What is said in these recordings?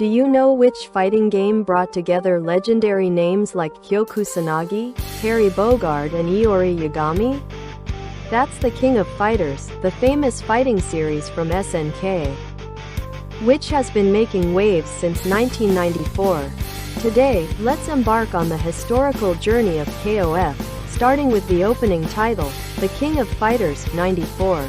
Do you know which fighting game brought together legendary names like Kyo Kusanagi, Terry Bogard and Iori Yagami? That's the King of Fighters, the famous fighting series from SNK, which has been making waves since 1994. Today, let's embark on the historical journey of KOF, starting with the opening title, The King of Fighters 94.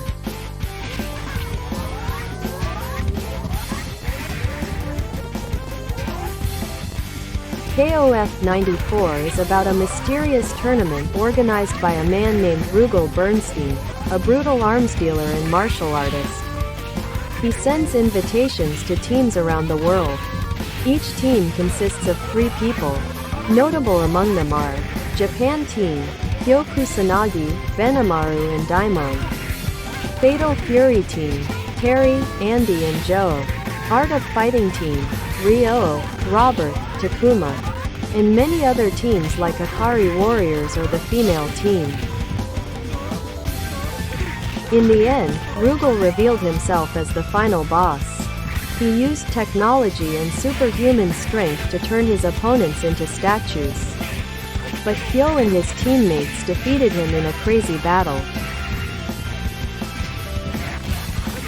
KOF 94 is about a mysterious tournament organized by a man named Rugal Bernstein, a brutal arms dealer and martial artist. He sends invitations to teams around the world. Each team consists of 3 people. Notable among them are Japan Team, Kyo Kusanagi, Benimaru and Daimon. Fatal Fury Team, Terry, Andy and Joe. Art of Fighting Team, Ryo, Robert, Takuma, and many other teams like Akari Warriors or the female team. In the end, Rugal revealed himself as the final boss. He used technology and superhuman strength to turn his opponents into statues. But Kyo and his teammates defeated him in a crazy battle.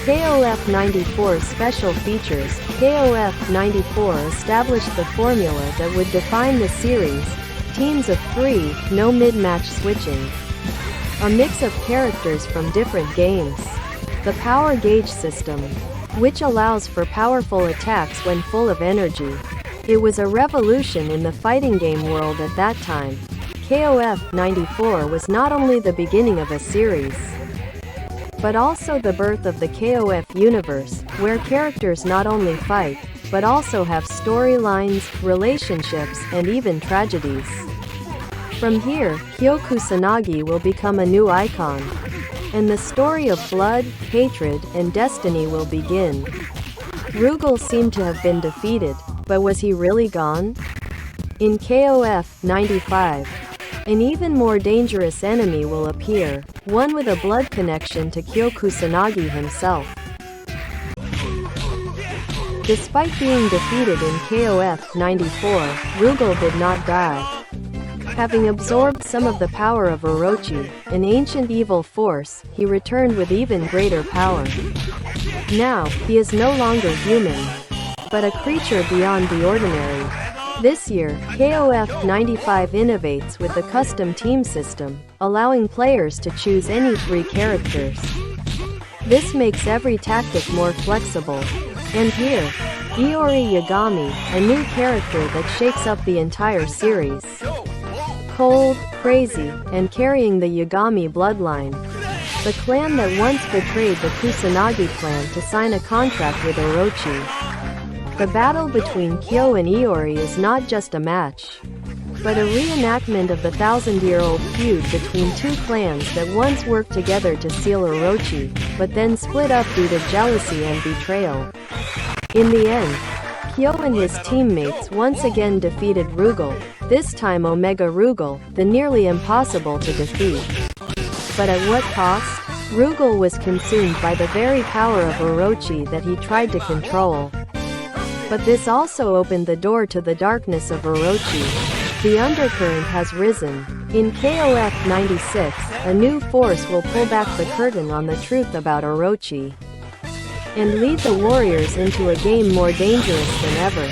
KOF 94 Special Features. KOF 94 established the formula that would define the series: teams of 3, no mid-match switching. A mix of characters from different games. The Power Gauge system, which allows for powerful attacks when full of energy. It was a revolution in the fighting game world at that time. KOF 94 was not only the beginning of a series, but also the birth of the KOF universe, where characters not only fight, but also have storylines, relationships, and even tragedies. From here, Kyo Kusanagi will become a new icon, and the story of blood, hatred, and destiny will begin. Rugal seemed to have been defeated, but was he really gone? In KOF 95, an even more dangerous enemy will appear, one with a blood connection to Kyo Kusanagi himself. Despite being defeated in KOF 94, Rugal did not die. Having absorbed some of the power of Orochi, an ancient evil force, he returned with even greater power. Now, he is no longer human, but a creature beyond the ordinary. This year, KOF 95 innovates with the custom team system, allowing players to choose any 3 characters. This makes every tactic more flexible. And here, Iori Yagami, a new character that shakes up the entire series. Cold, crazy, and carrying the Yagami bloodline. The clan that once betrayed the Kusanagi clan to sign a contract with Orochi. The battle between Kyo and Iori is not just a match, but a reenactment of the 1,000-year-old feud between 2 clans that once worked together to seal Orochi, but then split up due to jealousy and betrayal. In the end, Kyo and his teammates once again defeated Rugal, this time Omega Rugal, the nearly impossible to defeat. But at what cost? Rugal was consumed by the very power of Orochi that he tried to control. But this also opened the door to the darkness of Orochi. The undercurrent has risen. In KOF 96, a new force will pull back the curtain on the truth about Orochi, and lead the warriors into a game more dangerous than ever.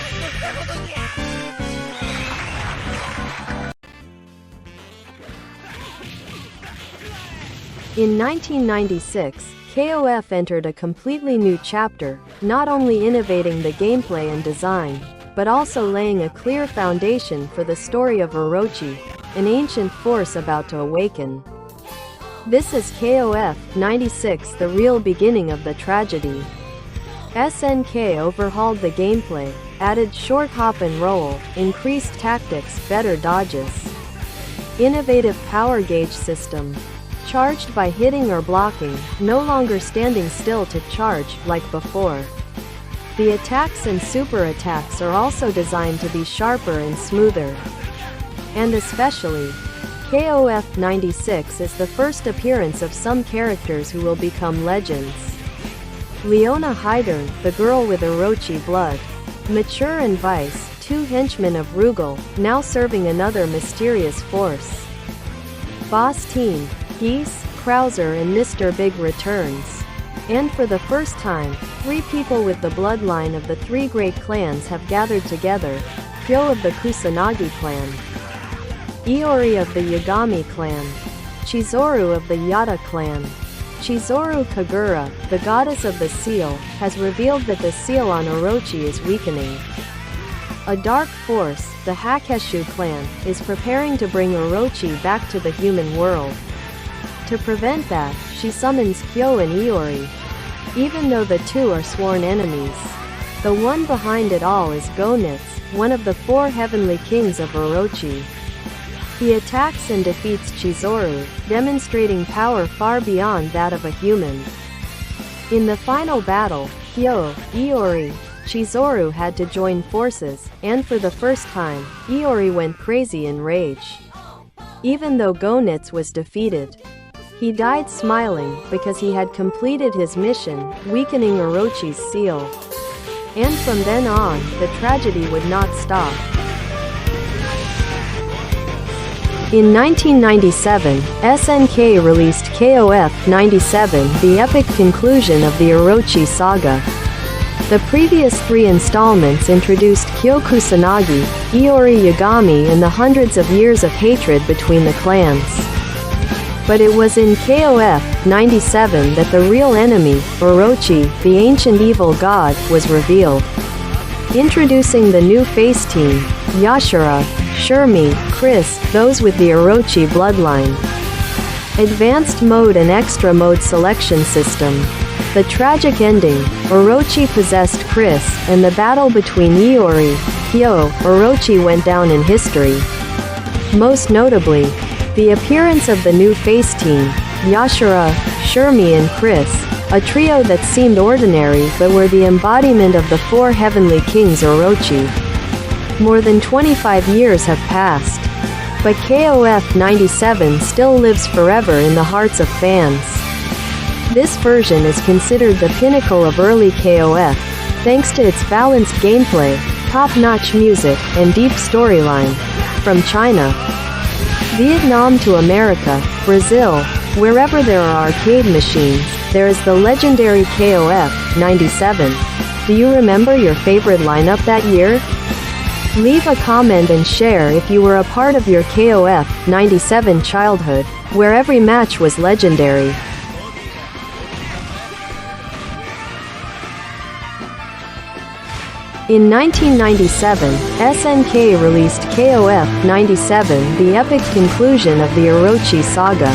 In 1996, KOF entered a completely new chapter, not only innovating the gameplay and design, but also laying a clear foundation for the story of Orochi, an ancient force about to awaken. This is KOF 96, the real beginning of the tragedy. SNK overhauled the gameplay, added short hop and roll, increased tactics, better dodges. Innovative power gauge system. Charged by hitting or blocking, no longer standing still to charge, like before. The attacks and super attacks are also designed to be sharper and smoother. And especially, KOF 96 is the first appearance of some characters who will become legends. Leona Heidern, the girl with Orochi blood. Mature and Vice, two henchmen of Rugal, now serving another mysterious force. Boss Team, Geese, Krauser and Mr. Big returns. And for the first time, three people with the bloodline of the three great clans have gathered together. Kyo of the Kusanagi clan, Iori of the Yagami clan, Chizuru of the Yada clan. Chizuru Kagura, the goddess of the seal, has revealed that the seal on Orochi is weakening. A dark force, the Hakeshu clan, is preparing to bring Orochi back to the human world. To prevent that, she summons Kyo and Iori. Even though the two are sworn enemies, the one behind it all is Gonitsu, one of the four heavenly kings of Orochi. He attacks and defeats Chizuru, demonstrating power far beyond that of a human. In the final battle, Kyo, Iori, Chizuru had to join forces, and for the first time, Iori went crazy in rage. Even though Gonitsu was defeated, he died smiling because he had completed his mission, weakening Orochi's seal. And from then on, the tragedy would not stop. In 1997, SNK released KOF 97, the epic conclusion of the Orochi saga. The previous three installments introduced Kyo Kusanagi, Iori Yagami and the hundreds of years of hatred between the clans. But it was in KOF 97 that the real enemy, Orochi, the ancient evil god, was revealed. Introducing the new face team, Yashara, Shermie, Chris, those with the Orochi bloodline. Advanced mode and extra mode selection system. The tragic ending, Orochi possessed Chris, and the battle between Iori, Kyo, Orochi went down in history. Most notably, the appearance of the new face team, Yashara, Shermie and Chris, a trio that seemed ordinary but were the embodiment of the four heavenly kings Orochi. More than 25 years have passed, but KOF 97 still lives forever in the hearts of fans. This version is considered the pinnacle of early KOF, thanks to its balanced gameplay, top-notch music, and deep storyline. From China, Vietnam to America, Brazil, wherever there are arcade machines, there is the legendary KOF 97. Do you remember your favorite lineup that year? Leave a comment and share if you were a part of your KOF 97 childhood, where every match was legendary. In 1997, SNK released KOF 97, the epic conclusion of the Orochi saga.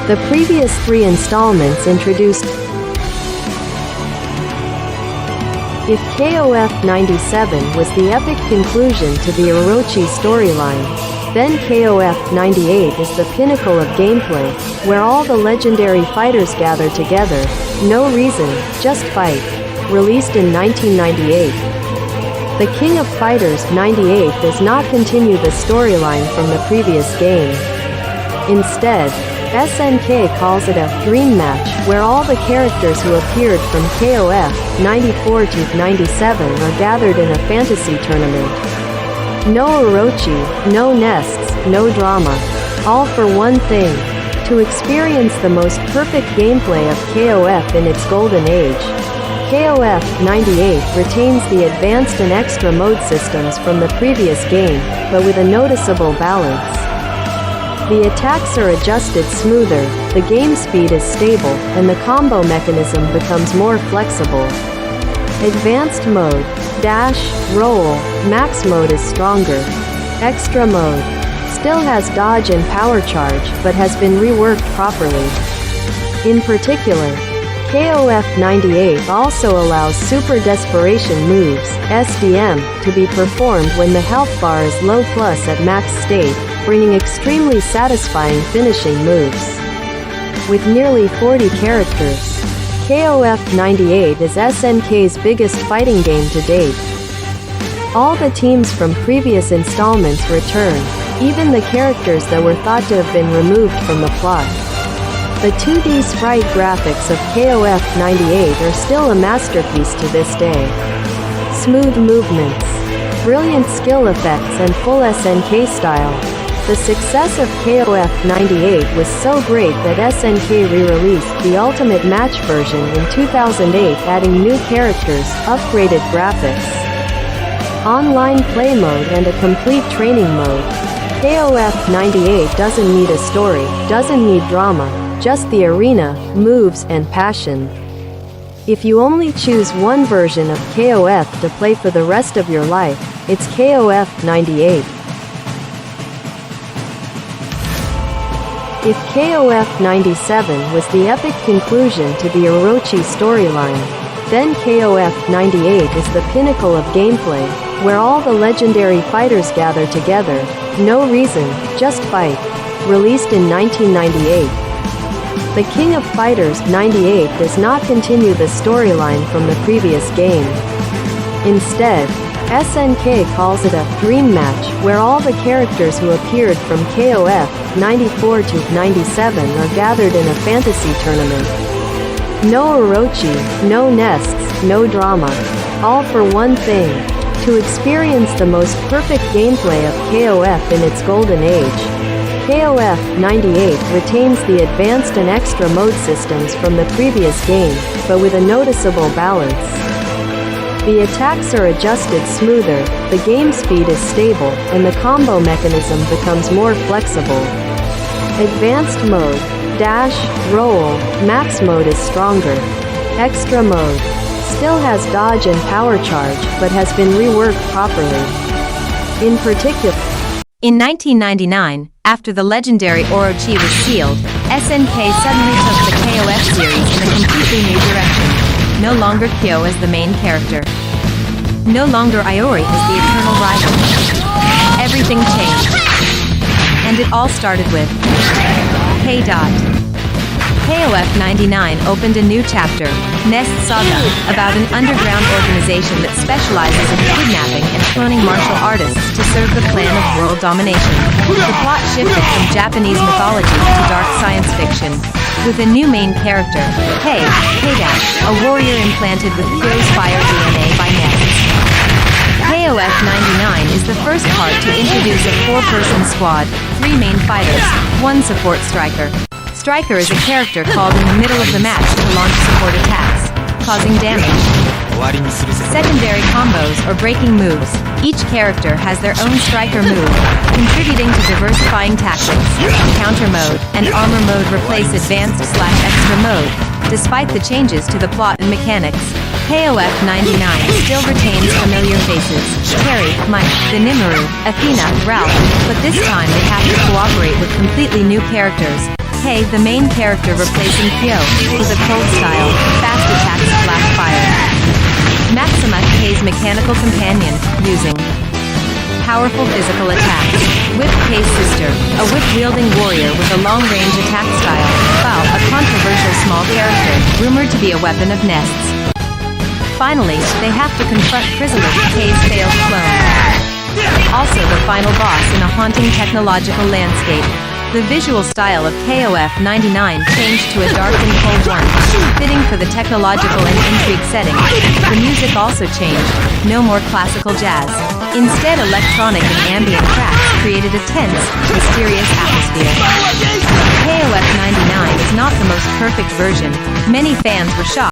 The previous three installments introduced. If KOF 97 was the epic conclusion to the Orochi storyline, then KOF 98 is the pinnacle of gameplay, where all the legendary fighters gather together. No reason, just fight. Released in 1998. The King of Fighters 98 does not continue the storyline from the previous game. Instead, SNK calls it a dream match, where all the characters who appeared from KOF 94 to 97 are gathered in a fantasy tournament. No Orochi, no nests, no drama. All for one thing: to experience the most perfect gameplay of KOF in its golden age. KOF 98 retains the advanced and extra mode systems from the previous game, but with a noticeable balance. The attacks are adjusted smoother, the game speed is stable, and the combo mechanism becomes more flexible. Advanced mode, dash, roll, max mode is stronger. Extra mode still has dodge and power charge, but has been reworked properly. In particular, KOF 98 also allows Super Desperation moves, SDM, to be performed when the health bar is low plus at max state, bringing extremely satisfying finishing moves. With nearly 40 characters, KOF 98 is SNK's biggest fighting game to date. All the teams from previous installments return, even the characters that were thought to have been removed from the plot. The 2D sprite graphics of KOF 98 are still a masterpiece to this day. smooth movements, brilliant skill effects and full SNK style. The success of KOF 98 was so great that SNK re-released the Ultimate Match version in 2008, adding new characters, upgraded graphics, online play mode and a complete training mode. KOF 98 doesn't need a story, doesn't need drama, just the arena, moves and passion. If you only choose one version of KOF to play for the rest of your life, it's KOF 98. If KOF 97 was the epic conclusion to the Orochi storyline, then KOF 98 is the pinnacle of gameplay, where all the legendary fighters gather together. No reason, just fight. Released in 1998. The King of Fighters 98 does not continue the storyline from the previous game. Instead, SNK calls it a dream match, where all the characters who appeared from KOF 94 to 97 are gathered in a fantasy tournament. No Orochi, no nests, no drama. All for one thing: to experience the most perfect gameplay of KOF in its golden age. KOF 98 retains the advanced and extra mode systems from the previous game, but with a noticeable balance. The attacks are adjusted smoother, the game speed is stable, and the combo mechanism becomes more flexible. Advanced mode, dash, roll, max mode is stronger. Extra mode still has dodge and power charge, but has been reworked properly. In particular, in 1999, after the legendary Orochi was sealed, SNK suddenly took the KOF series in a completely new direction. No longer Kyo as the main character. No longer Iori as the eternal rival. Everything changed. And it all started with K. KOF 99 opened a new chapter, Nest Saga, about an underground organization that specializes in kidnapping and cloning martial artists to serve the plan of world domination. The plot shifted from Japanese mythology to dark science fiction, with a new main character, K. a warrior implanted with Kyo's fire DNA by Nests. KOF 99 is the first part to introduce a 4-person squad, 3 main fighters, 1 support striker. Striker is a character called in the middle of the match to launch support attacks, causing damage. Secondary combos or breaking moves. Each character has their own striker move, contributing to diversifying tactics. Counter mode and armor mode replace advanced/extra mode. Despite the changes to the plot and mechanics, KOF 99 still retains familiar faces: Terry, Mike, the Nimaru, Athena, Ralph, but this time they have to cooperate with completely new characters. K, the main character replacing Kyo, with a cold style, fast attacks, flash fire. Maxima, K's mechanical companion, using powerful physical attacks. Whip, K's sister, a whip-wielding warrior with a long-range attack style. Bao, a controversial small character, rumored to be a weapon of Nests. Finally, they have to confront Chrysalis, K's failed clone. Also the final boss in a haunting technological landscape. The visual style of KOF 99 changed to a dark and cold one, fitting for the technological and intrigue setting. The music also changed, no more classical jazz. Instead, electronic and ambient tracks created a tense, mysterious atmosphere. KOF 99 is not the most perfect version. Many fans were shocked